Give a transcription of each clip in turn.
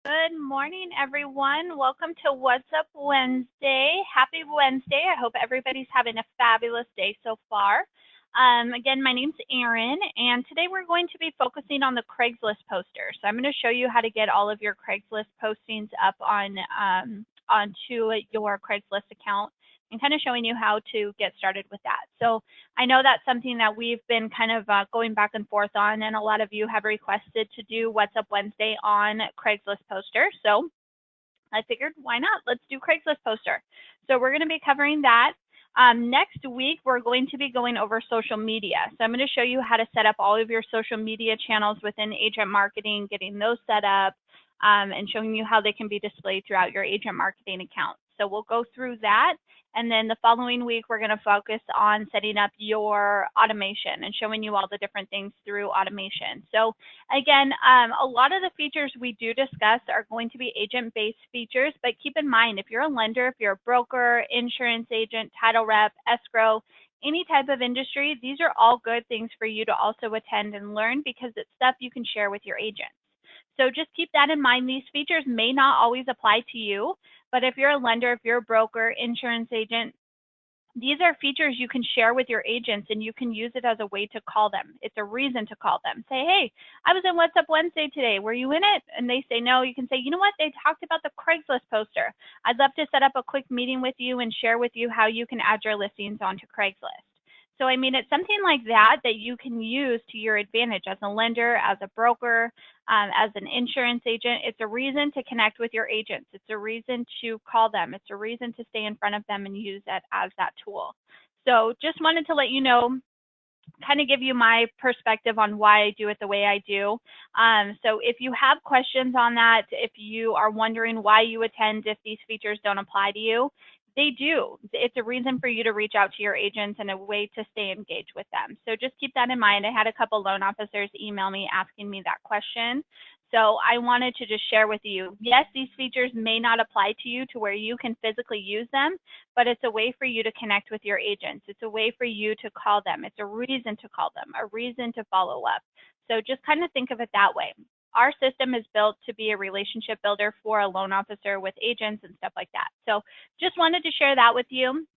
Good morning, everyone. Welcome to What's Up Wednesday. Happy Wednesday. I hope everybody's having a fabulous day so far. Again, my name's Erin, and today we're going to be focusing on the Craigslist poster. So I'm going to show you how to get all of your Craigslist postings up onto your Craigslist account and kind of showing you how to get started with that. So I know that's something that we've been kind of going back and forth on, and a lot of you have requested to do What's Up Wednesday on Craigslist poster. So I figured, why not? Let's do Craigslist poster. So we're going to be covering that. Next week, we're going to be going over social media. So I'm going to show you how to set up all of your social media channels within agent marketing, getting those set up, and showing you how they can be displayed throughout your agent marketing account. So we'll go through that. And then the following week, we're going to focus on setting up your automation and showing you all the different things through automation. So again, a lot of the features we do discuss are going to be agent-based features, but keep in mind, if you're a lender, if you're a broker, insurance agent, title rep, escrow, any type of industry, these are all good things for you to also attend and learn because it's stuff you can share with your agents. So just keep that in mind. These features may not always apply to you, but if you're a lender, if you're a broker, insurance agent, these are features you can share with your agents and you can use it as a way to call them. It's a reason to call them. Say, hey, I was in What's Up Wednesday today. Were you in it? And they say no. You can say, you know what? They talked about the Craigslist poster. I'd love to set up a quick meeting with you and share with you how you can add your listings onto Craigslist. So, I mean, it's something like that that you can use to your advantage as a lender, as a broker, as an insurance agent. It's a reason to connect with your agents. It's a reason to call them. It's a reason to stay in front of them and use it as that tool. So just wanted to let you know, kind of give you my perspective on why I do it the way I do. So if you have questions on that, if you are wondering why you attend if these features don't apply to you, they do. It's a reason for you to reach out to your agents and a way to stay engaged with them. So just keep that in mind. I had a couple loan officers email me asking me that question. So I wanted to just share with you, yes, these features may not apply to you to where you can physically use them, but it's a way for you to connect with your agents. It's a way for you to call them. It's a reason to call them, a reason to follow up. So just kind of think of it that way. Our system is built to be a relationship builder for a loan officer with agents and stuff like that. So just wanted to share that with you.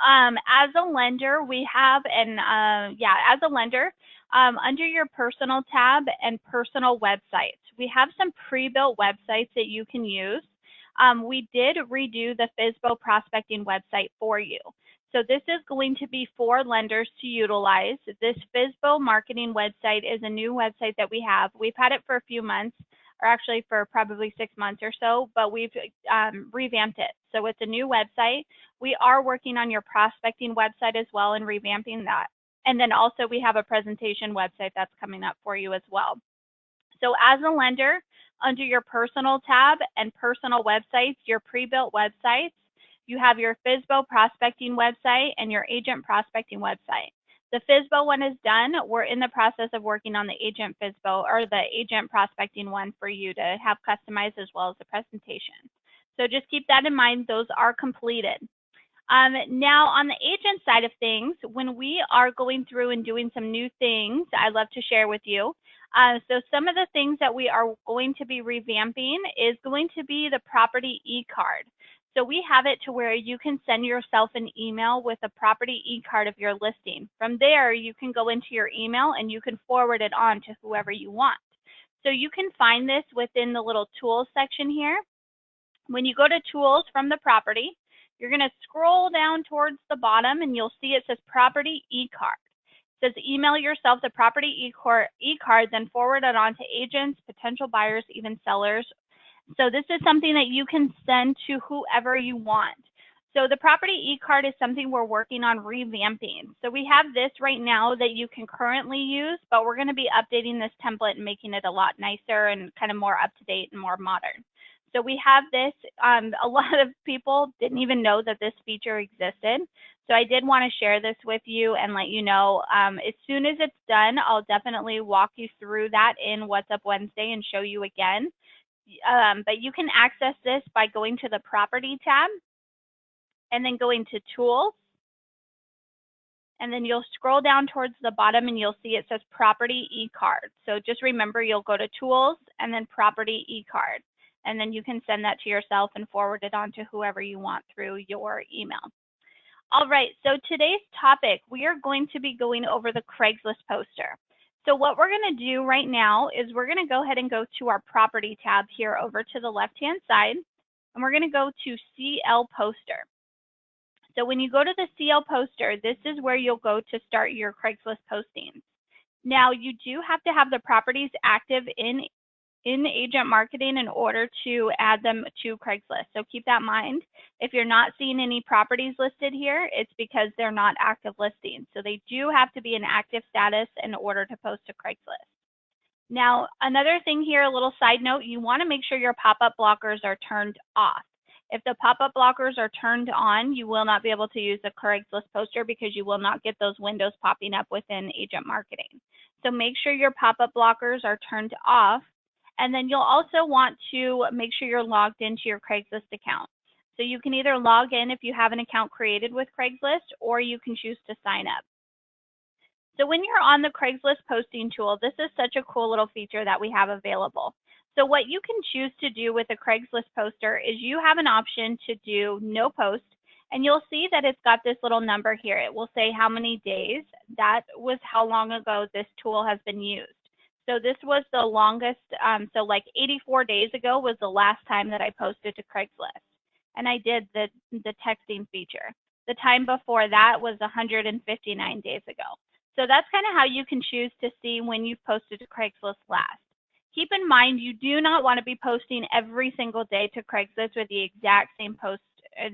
As a lender, we have, as a lender, under your personal tab and personal websites, we have some pre-built websites that you can use. We did redo the FSBO prospecting website for you. So this is going to be for lenders to utilize. This FSBO marketing website is a new website that we have. We've had it for a few months, or actually for probably 6 months or so, but we've revamped it. So it's a new website. We are working on your prospecting website as well and revamping that. And then also we have a presentation website that's coming up for you as well. So as a lender, under your personal tab and personal websites, your pre-built websites, you have your FSBO prospecting website and your agent prospecting website. The FSBO one is done. We're in the process of working on the agent FSBO or the agent prospecting one for you to have customized as well as the presentation. So just keep that in mind. Those are completed. Now on the agent side of things, when we are going through and doing some new things, I'd love to share with you. So some of the things that we are going to be revamping is going to be the property e-card. So we have it to where you can send yourself an email with a property e-card of your listing. From there, you can go into your email and you can forward it on to whoever you want. So you can find this within the little tools section here. When you go to tools from the property, you're going to scroll down towards the bottom and you'll see it says property e-card. It says email yourself the property e-card, then forward it on to agents, potential buyers, even sellers. So this is something that you can send to whoever you want. So the property e-card is something we're working on revamping. So we have this right now that you can currently use, but we're going to be updating this template and making it a lot nicer and kind of more up to date and more modern. So we have this, a lot of people didn't even know that this feature existed. So I did want to share this with you and let you know, as soon as it's done, I'll definitely walk you through that in What's Up Wednesday and show you again. But you can access this by going to the property tab and then going to tools. And then you'll scroll down towards the bottom and you'll see it says property e-card. So just remember, you'll go to tools and then property e-card. and then you can send that to yourself and forward it on to whoever you want through your email. All right, so today's topic, we are going to be going over the Craigslist poster. So what we're going to do right now is we're going to go ahead and go to our property tab here over to the left-hand side, and we're going to go to CL poster. So when you go to the CL poster, this is where you'll go to start your Craigslist postings. Now, you do have to have the properties active in agent marketing in order to add them to Craigslist. So keep that in mind. If you're not seeing any properties listed here, it's because they're not active listings. So they do have to be in active status in order to post to Craigslist. Now, another thing here, a little side note, you want to make sure your pop-up blockers are turned off. If the pop-up blockers are turned on, you will not be able to use the Craigslist poster because you will not get those windows popping up within agent marketing. So make sure your pop-up blockers are turned off. And then you'll also want to make sure you're logged into your Craigslist account. So you can either log in if you have an account created with Craigslist, or you can choose to sign up. So when you're on the Craigslist posting tool, this is such a cool little feature that we have available. So what you can choose to do with a Craigslist poster is you have an option to do no post, and you'll see that it's got this little number here. It will say how many days. That was how long ago this tool has been used. So this was the longest, so like 84 days ago was the last time that I posted to Craigslist. And I did the texting feature. The time before that was 159 days ago. So that's kind of how you can choose to see when you've posted to Craigslist last. Keep in mind, you do not want to be posting every single day to Craigslist with the exact same post,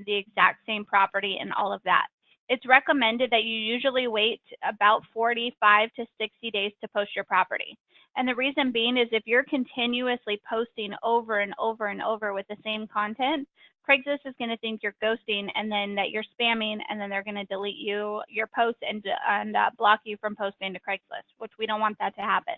the exact same property and all of that. It's recommended that you usually wait about 45 to 60 days to post your property. And the reason being is if you're continuously posting over and over and over with the same content, Craigslist is going to think you're ghosting and then that you're spamming, and then they're going to delete your post and block you from posting to Craigslist, which we don't want that to happen.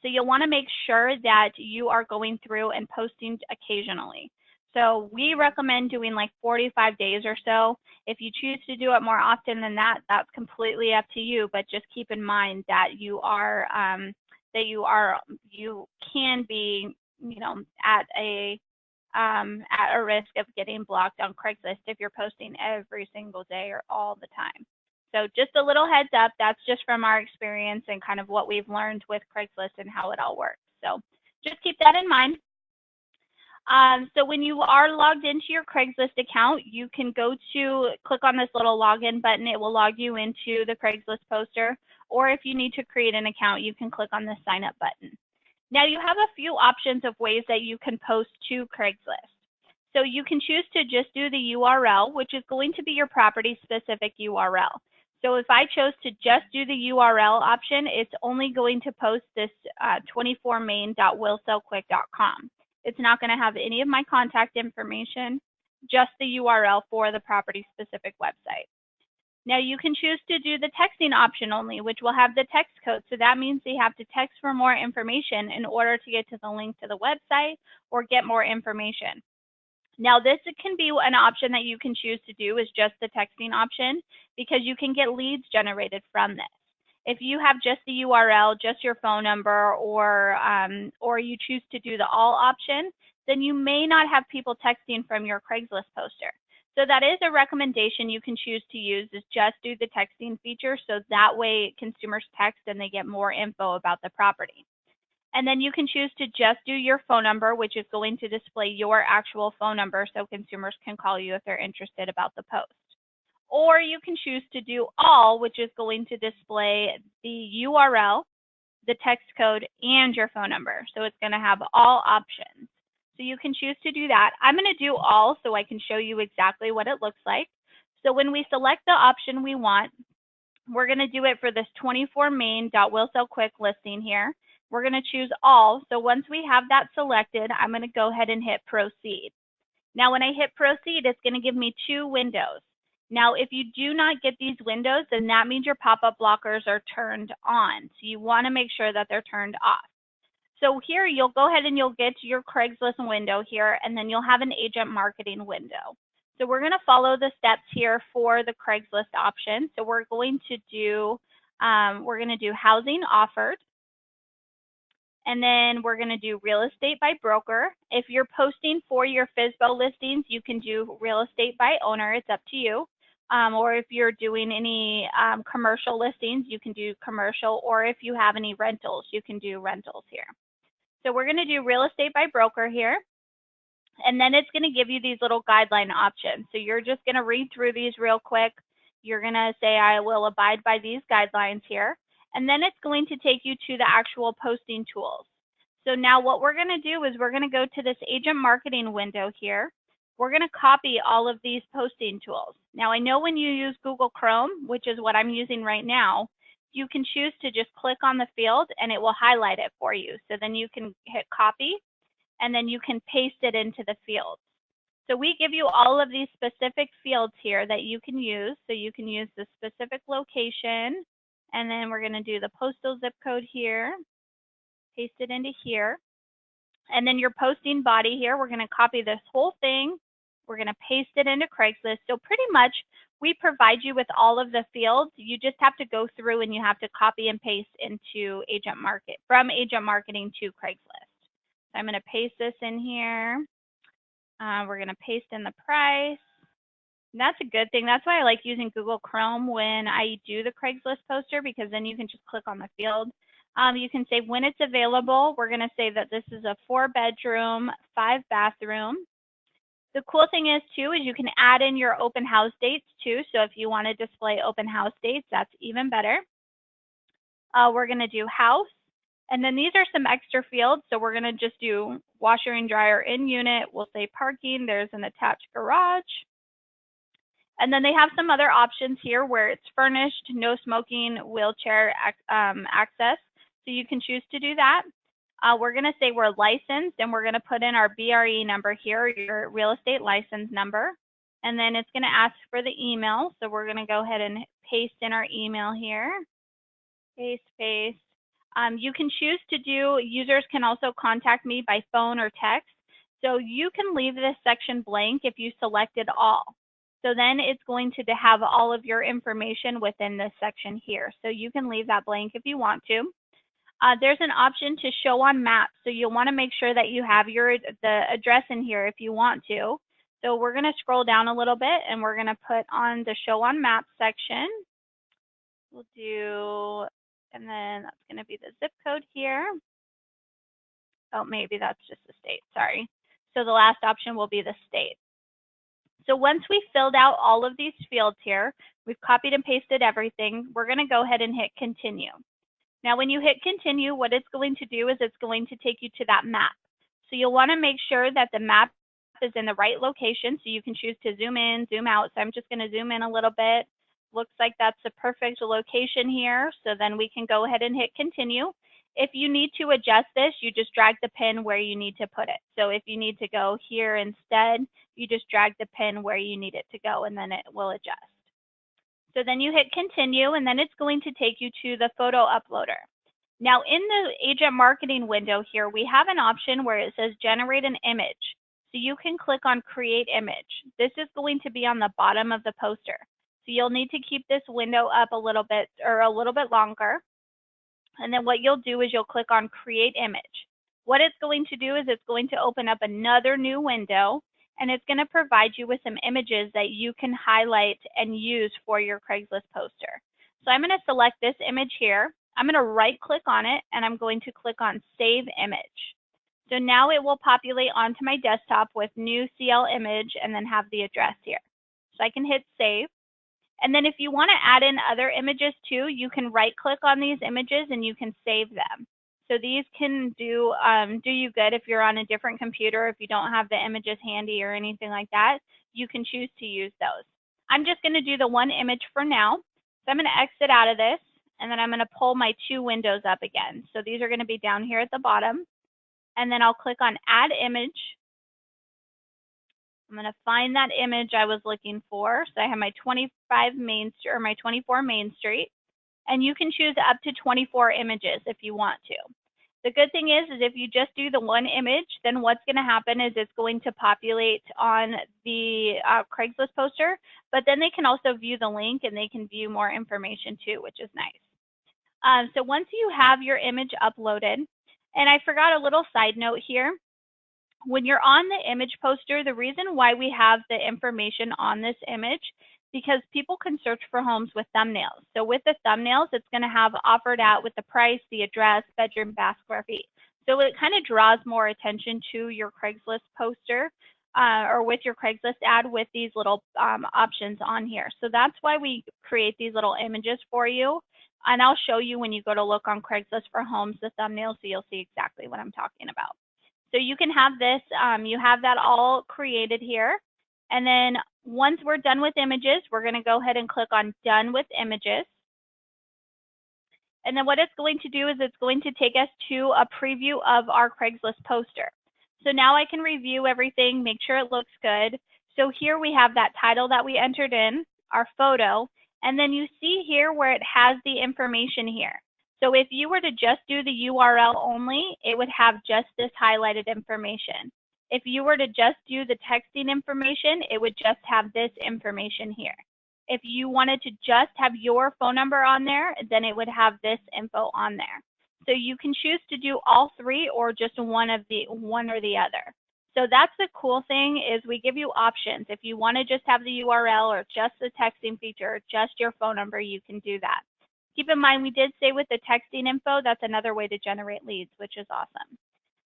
So you'll want to make sure that you are going through and posting occasionally. So we recommend doing like 45 days or so. If you choose to do it more often than that, that's completely up to you. But just keep in mind that you can be, at a risk of getting blocked on Craigslist if you're posting every single day or all the time. So just a little heads up, that's just from our experience and kind of what we've learned with Craigslist and how it all works. So just keep that in mind. So when you are logged into your Craigslist account, you can click on this little login button. It will log you into the Craigslist poster. Or if you need to create an account, you can click on the sign up button. Now you have a few options of ways that you can post to Craigslist. So you can choose to just do the URL, which is going to be your property specific URL. So if I chose to just do the URL option, it's only going to post this 24main.willsellquick.com. It's not going to have any of my contact information, just the URL for the property specific website. Now you can choose to do the texting option only, which will have the text code. So that means they have to text for more information in order to get to the link to the website or get more information. Now this can be an option that you can choose to do is just the texting option, because you can get leads generated from this. If you have just the URL, just your phone number, or you choose to do the all option, then you may not have people texting from your Craigslist poster. So that is a recommendation you can choose to use, is just do the texting feature, so that way consumers text and they get more info about the property. And then you can choose to just do your phone number, which is going to display your actual phone number so consumers can call you if they're interested about the post. Or you can choose to do all, which is going to display the URL, the text code, and your phone number. So it's going to have all options. So you can choose to do that. I'm going to do all so I can show you exactly what it looks like. So when we select the option we want, we're going to do it for this 24main.willsellquick listing here. We're going to choose all. So once we have that selected, I'm going to go ahead and hit proceed. Now when I hit proceed, it's going to give me two windows. Now if you do not get these windows, then that means your pop-up blockers are turned on. So you want to make sure that they're turned off. So here you'll go ahead and you'll get your Craigslist window here, and then you'll have an agent marketing window. So we're going to follow the steps here for the Craigslist option. So we're going to do housing offered. And then we're going to do real estate by broker. If you're posting for your FSBO listings, you can do real estate by owner. It's up to you. Or if you're doing any commercial listings, you can do commercial. Or if you have any rentals, you can do rentals here. So we're going to do real estate by broker here. And then it's going to give you these little guideline options. So you're just going to read through these real quick. You're going to say, I will abide by these guidelines here. And then it's going to take you to the actual posting tools. So now what we're going to do is we're going to go to this agent marketing window here. We're going to copy all of these posting tools. Now I know when you use Google Chrome, which is what I'm using right now, you can choose to just click on the field and it will highlight it for you. So then you can hit copy and then you can paste it into the field. So we give you all of these specific fields here that you can use. So you can use the specific location, and then we're going to do the postal zip code here, paste it into here. And then your posting body here, we're going to copy this whole thing. We're going to paste it into Craigslist. So pretty much we provide you with all of the fields. You just have to go through and you have to copy and paste into from agent marketing to Craigslist. So I'm going to paste this in here. We're going to paste in the price. And that's a good thing. That's why I like using Google Chrome when I do the Craigslist poster, because then you can just click on the field. You can say when it's available. We're going to say that this is a 4-bedroom, 5-bathroom. The cool thing is too is you can add in your open house dates too. So if you want to display open house dates, that's even better. We're going to do house. And then these are some extra fields. So we're going to just do washer and dryer in unit. We'll say parking. There's an attached garage. And then they have some other options here where it's furnished, no smoking, wheelchair access. So you can choose to do that. We're going to say we're licensed, and we're going to put in our BRE number here, your real estate license number. And then it's going to ask for the email. So we're going to go ahead and paste in our email here. Paste, paste. You can choose to do, users can also contact me by phone or text. So you can leave this section blank if you selected all. So then it's going to have all of your information within this section here. So you can leave that blank if you want to. There's an option to show on maps. So you'll want to make sure that you have the address in here if you want to. So we're going to scroll down a little bit and we're going to put on the show on maps section. We'll do, and then that's going to be the zip code here. Oh, maybe that's just the state, sorry. So the last option will be the state. So once we filled out all of these fields here, we've copied and pasted everything, we're going to go ahead and hit continue. Now when you hit continue, what it's going to do is it's going to take you to that map. So you'll want to make sure that the map is in the right location, so you can choose to zoom in, zoom out. So I'm just going to zoom in a little bit. Looks like that's the perfect location here, so then we can go ahead and hit continue. If you need to adjust this, you just drag the pin where you need to put it. So if you need to go here instead, you just drag the pin where you need it to go, and then it will adjust. So then you hit continue, and then it's going to take you to the photo uploader. Now in the agent marketing window here, we have an option where it says generate an image. So you can click on create image. This is going to be on the bottom of the poster. So you'll need to keep this window up a little bit longer. And then what you'll do is you'll click on create image. What it's going to do is it's going to open up another new window, and it's going to provide you with some images that you can highlight and use for your Craigslist poster. So I'm going to select this image here. I'm going to right click on it, and I'm going to click on save image. So now it will populate onto my desktop with new CL image and then have the address here. So I can hit save. And then if you want to add in other images too, you can right click on these images and you can save them. So these can do you good if you're on a different computer, if you don't have the images handy or anything like that, you can choose to use those. I'm just going to do the one image for now. So I'm going to exit out of this, and then I'm going to pull my 2 windows up again. So these are going to be down here at the bottom. And then I'll click on add image. I'm going to find that image I was looking for. So I have my 24 Main Street, and you can choose up to 24 images if you want to. The good thing is if you just do the one image, then what's going to happen is it's going to populate on the Craigslist poster, but then they can also view the link and they can view more information too, which is nice. So once you have your image uploaded, And I forgot a little side note here. When you're on the image poster, the reason why we have the information on this image, because people can search for homes with thumbnails. So with the thumbnails, it's going to have offered at with the price, the address, bedroom, bath, square feet. So it kind of draws more attention to your Craigslist poster or with your Craigslist ad with these little options on here. So that's why we create these little images for you. And I'll show you when you go to look on Craigslist for homes, the thumbnails, so you'll see exactly what I'm talking about. So you can have this, you have that all created here. And then once we're done with images, we're going to go ahead and click on Done with Images. And then what it's going to do is it's going to take us to a preview of our Craigslist poster. So now I can review everything, make sure it looks good. So here we have that title that we entered in, our photo, and then you see here where it has the information here. So if you were to just do the URL only, it would have just this highlighted information. If you were to just do the texting information, it would just have this information here. If you wanted to just have your phone number on there, then it would have this info on there. So you can choose to do all three or just one or the other. So that's the cool thing is we give you options. If you want to just have the URL or just the texting feature, or just your phone number, you can do that. Keep in mind, we did say with the texting info, that's another way to generate leads, which is awesome.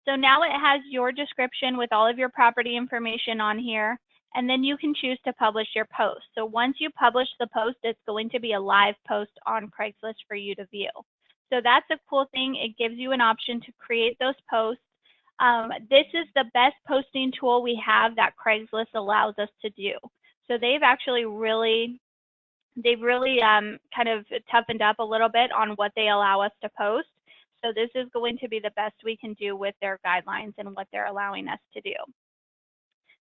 So now it has your description with all of your property information on here, and then you can choose to publish your post. So once you publish the post, it's going to be a live post on Craigslist for you to view. So that's a cool thing. It gives you an option to create those posts. This is the best posting tool we have that Craigslist allows us to do. So they've actually really kind of toughened up a little bit on what they allow us to post. So this is going to be the best we can do with their guidelines and what they're allowing us to do.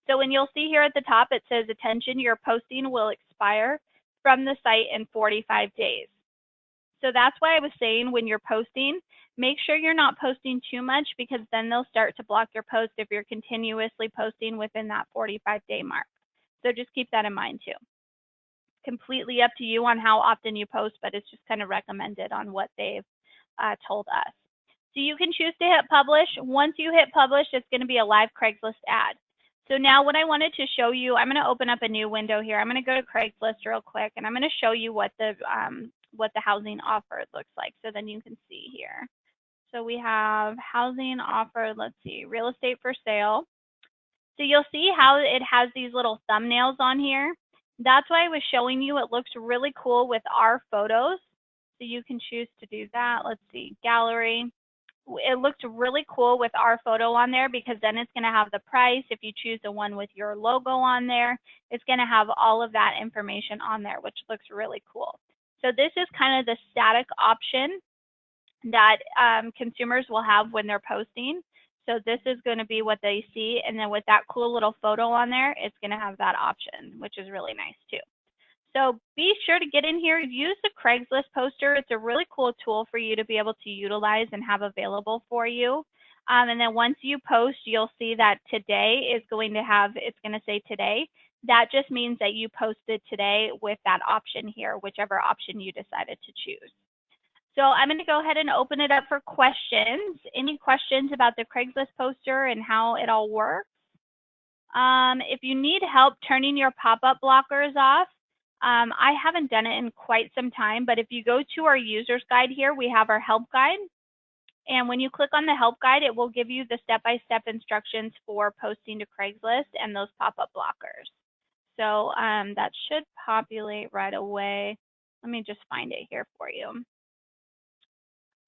So when you'll see here at the top, it says, attention, your posting will expire from the site in 45 days. So that's why I was saying when you're posting, make sure you're not posting too much because then they'll start to block your post if you're continuously posting within that 45-day mark. So just keep that in mind too. Completely up to you on how often you post, but it's just kind of recommended on what they've told us. So you can choose to hit publish. Once you hit publish, it's going to be a live Craigslist ad. So now what I wanted to show you, I'm going to open up a new window here. I'm going to go to Craigslist real quick, and I'm going to show you what the housing offer looks like. So then you can see here. So we have housing offer, let's see, real estate for sale. So you'll see how it has these little thumbnails on here. That's why I was showing you. It looks really cool with our photos. So you can choose to do that. Let's see, gallery. It looks really cool with our photo on there because then it's going to have the price. If you choose the one with your logo on there, it's going to have all of that information on there, which looks really cool. So this is kind of the static option that consumers will have when they're posting. So this is going to be what they see. And then with that cool little photo on there, it's going to have that option, which is really nice too. So be sure to get in here, use the Craigslist poster. It's a really cool tool for you to be able to utilize and have available for you. And then once you post, you'll see that today is going to have, it's going to say today. That just means that you posted today with that option here, whichever option you decided to choose. So I'm going to go ahead and open it up for questions. Any questions about the Craigslist poster and how it all works? If you need help turning your pop-up blockers off, I haven't done it in quite some time, but if you go to our user's guide here, we have our help guide. And when you click on the help guide, it will give you the step-by-step instructions for posting to Craigslist and those pop-up blockers. So that should populate right away. Let me just find it here for you.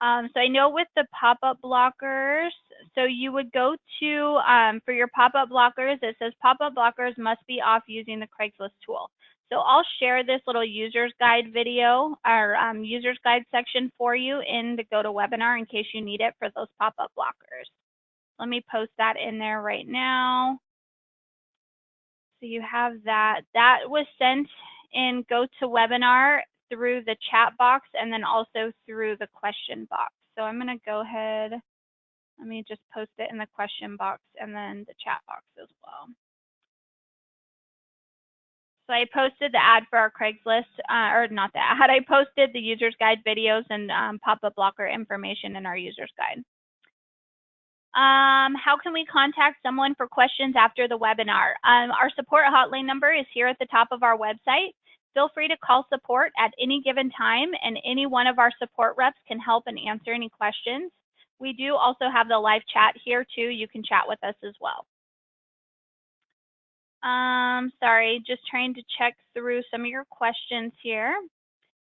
So I know with the pop-up blockers, so you would go to, for your pop-up blockers, it says pop-up blockers must be off using the Craigslist tool. So I'll share this little user's guide video or user's guide section for you in the GoToWebinar in case you need it for those pop-up blockers. Let me post that in there right now. So you have that. That was sent in GoToWebinar through the chat box and then also through the question box. So I'm going to go ahead, let me just post it in the question box and then the chat box as well. So I posted the ad for our Craigslist, or not the ad, I posted the user's guide videos and pop-up blocker information in our user's guide. How can we contact someone for questions after the webinar? Our support hotline number is here at the top of our website. Feel free to call support at any given time, and any one of our support reps can help and answer any questions. We do also have the live chat here too. You can chat with us as well. Sorry, just trying to check through some of your questions here.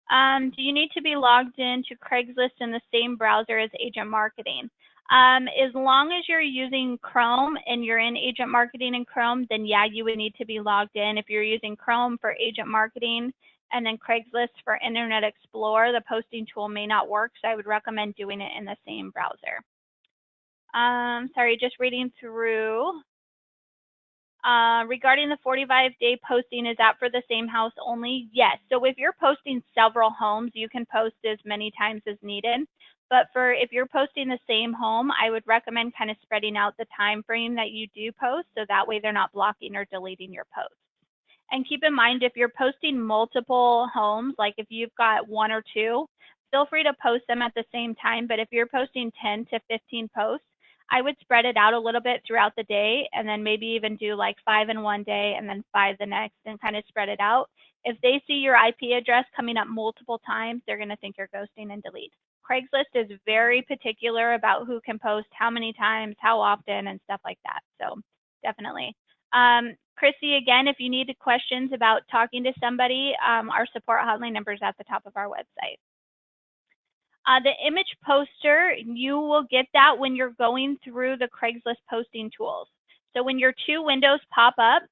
Do you need to be logged into Craigslist in the same browser as agent marketing? As long as you're using Chrome and you're in agent marketing in Chrome, then yeah, you would need to be logged in. If you're using Chrome for agent marketing and then Craigslist for Internet Explorer, the posting tool may not work, so I would recommend doing it in the same browser. Sorry, just reading through. Regarding the 45-day posting, is that for the same house only? Yes. So if you're posting several homes, you can post as many times as needed. But if you're posting the same home, I would recommend kind of spreading out the time frame that you do post, so that way they're not blocking or deleting your posts. And keep in mind, if you're posting multiple homes, like if you've got 1 or 2, feel free to post them at the same time. But if you're posting 10 to 15 posts, I would spread it out a little bit throughout the day, and then maybe even do like 5 in one day and then 5 the next, and kind of spread it out. If they see your IP address coming up multiple times, they're going to think you're ghosting and delete. Craigslist is very particular about who can post how many times, how often, and stuff like that. So definitely. Chrissy, again, if you need questions about talking to somebody, our support hotline number is at the top of our website. The image poster, you will get that when you're going through the Craigslist posting tools. So when your 2 windows pop up,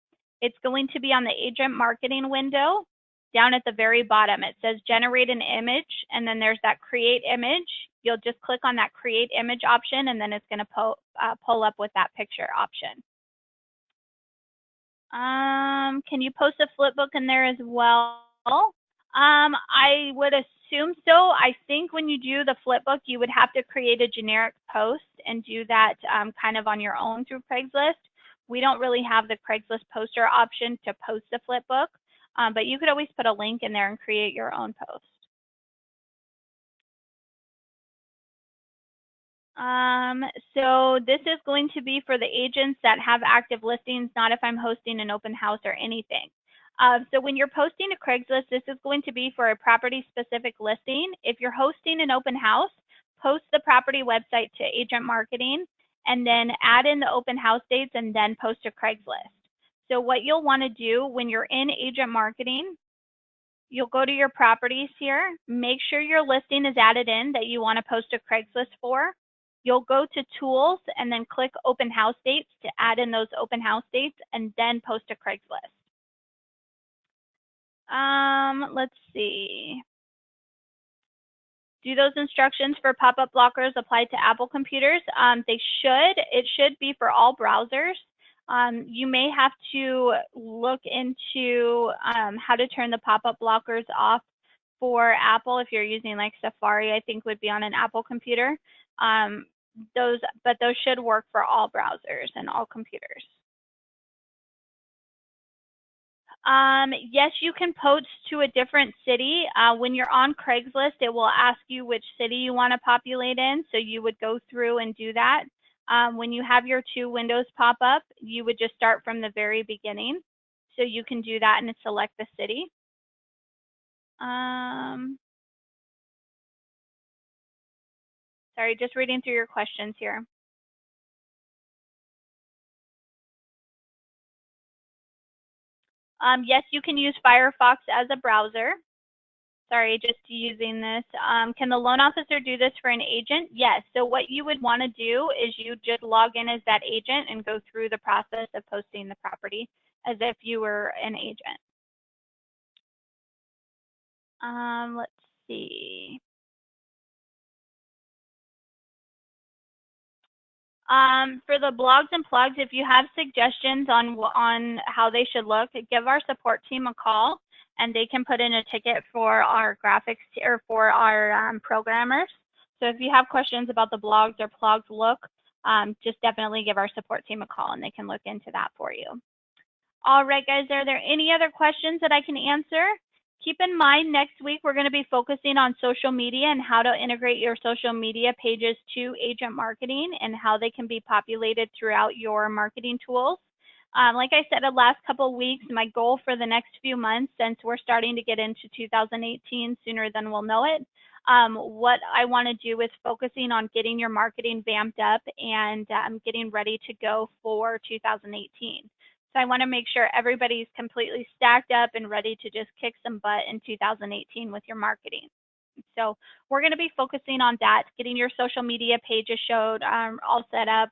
it's going to be on the agent marketing window. Down at the very bottom, it says generate an image, and then there's that create image. You'll just click on that create image option, and then it's going to pull up with that picture option. Can you post a flipbook in there as well? I would assume so. I think when you do the flipbook, you would have to create a generic post and do that kind of on your own through Craigslist. We don't really have the Craigslist poster option to post a flipbook, but you could always put a link in there and create your own post. So this is going to be for the agents that have active listings, not if I'm hosting an open house or anything. So when you're posting to Craigslist, this is going to be for a property specific listing. If you're hosting an open house, post the property website to agent marketing, and then add in the open house dates and then post to Craigslist. So what you'll want to do when you're in agent marketing, you'll go to your properties here, make sure your listing is added in that you want to post to Craigslist for. You'll go to tools and then click open house dates to add in those open house dates and then post to Craigslist. Let's see. Do those instructions for pop-up blockers apply to Apple computers? They should. It should be for all browsers. You may have to look into how to turn the pop-up blockers off for Apple. If you're using like Safari, I think would be on an Apple computer. Those should work for all browsers and all computers. Yes, you can post to a different city. When you're on Craigslist, it will ask you which city you want to populate in, so you would go through and do that. When you have your 2 windows pop up, you would just start from the very beginning. So you can do that and select the city. Sorry, just reading through your questions here. Yes, you can use Firefox as a browser. Sorry, just using this. Can the loan officer do this for an agent? Yes. So what you would want to do is you just log in as that agent and go through the process of posting the property as if you were an agent. Let's see. For the blogs and plugs, if you have suggestions on how they should look, give our support team a call, and they can put in a ticket for our graphics or for our programmers. So if you have questions about the blogs or plugs look, just definitely give our support team a call, and they can look into that for you. All right, guys, are there any other questions that I can answer? Keep in mind, next week we're going to be focusing on social media and how to integrate your social media pages to agent marketing and how they can be populated throughout your marketing tools. Like I said, the last couple of weeks, my goal for the next few months, since we're starting to get into 2018 sooner than we'll know it, what I want to do is focusing on getting your marketing vamped up and getting ready to go for 2018. So I want to make sure everybody's completely stacked up and ready to just kick some butt in 2018 with your marketing. So we're going to be focusing on that, getting your social media pages showed, all set up,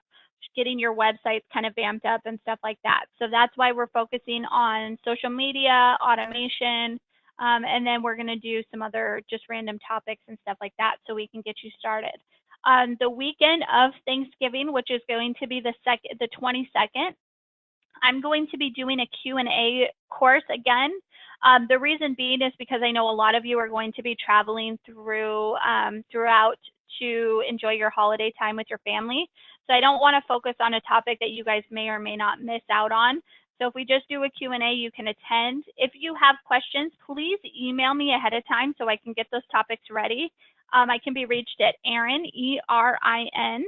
getting your websites kind of vamped up and stuff like that. So that's why we're focusing on social media, automation, and then we're going to do some other just random topics and stuff like that so we can get you started. The weekend of Thanksgiving, which is going to be the 22nd, I'm going to be doing a Q&A course again. The reason being is because I know a lot of you are going to be traveling throughout to enjoy your holiday time with your family. So I don't want to focus on a topic that you guys may or may not miss out on. So if we just do a Q&A, you can attend. If you have questions, please email me ahead of time so I can get those topics ready. I can be reached at Erin, E-R-I-N,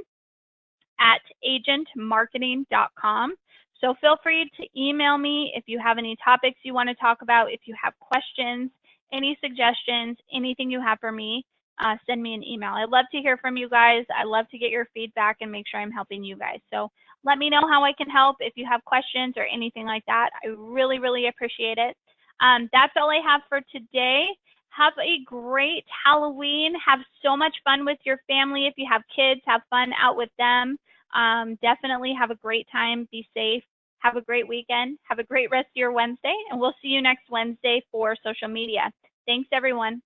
at agentmarketing.com. So feel free to email me if you have any topics you want to talk about, if you have questions, any suggestions, anything you have for me, send me an email. I'd love to hear from you guys. I love to get your feedback and make sure I'm helping you guys. So let me know how I can help if you have questions or anything like that. I really, really appreciate it. That's all I have for today. Have a great Halloween. Have so much fun with your family. If you have kids, have fun out with them. Definitely have a great time. Be safe. Have a great weekend. Have a great rest of your Wednesday, and we'll see you next Wednesday for social media. Thanks, everyone.